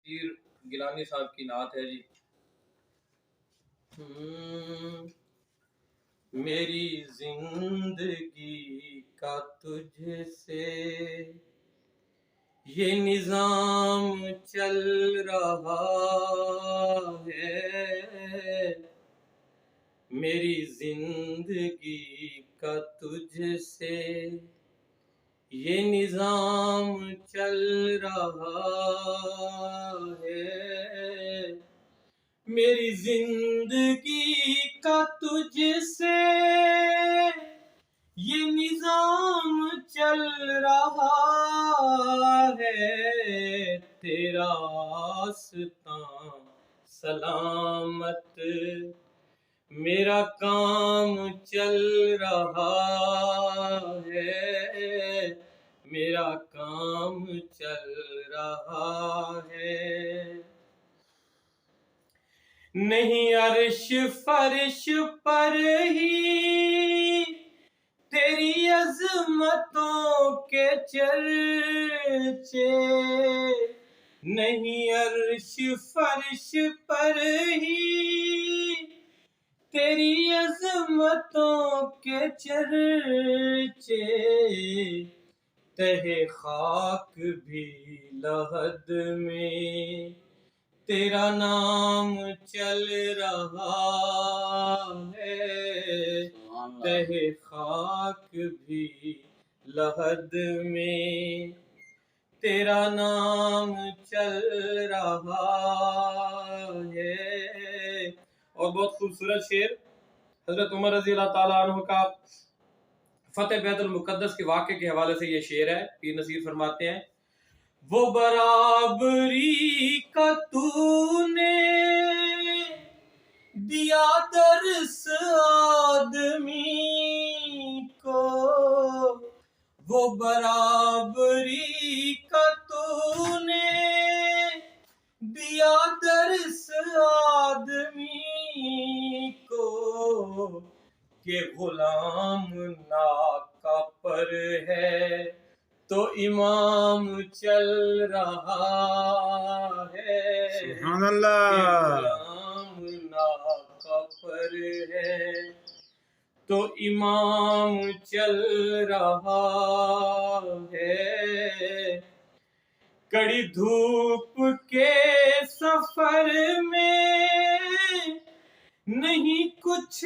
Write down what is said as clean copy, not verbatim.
پیر گیلانی صاحب کی نعت ہے جی۔ میری زندگی کا تجھ سے یہ نظام چل رہا ہے، میری زندگی کا تجھ سے یہ نظام چل رہا ہے، میری زندگی کا تجھ سے یہ نظام چل رہا ہے، تیرا آستاں سلامت میرا کام چل رہا ہے، میرا کام چل رہا ہے۔ نہیں عرش فرش پر ہی تیری عظمتوں کے چرچے، نہیں عرش فرش پر ہی تیری عظمتوں کے چرچے، تہ خاک بھی لحد میں تیرا نام چل رہا ہے، تہ خاک بھی لحد میں تیرا نام چل رہا ہے۔ اور بہت خوبصورت شعر حضرت عمر رضی اللہ تعالیٰ عنہ کا فتح بیت المقدس کے واقعے کے حوالے سے یہ شعر ہے۔ پیر نصیر فرماتے ہیں، وہ برابری کا تو نے دیا درس آدمی کو، وہ برابری کا تو نے دیا درس آدمی کو، کہ غلام ناکہ پر ہے تو امام چل رہا ہے، سبحان اللہ، غلام ناکہ پر ہے تو امام چل رہا ہے، کڑی دھوپ کے سفر میں نہیں کچھ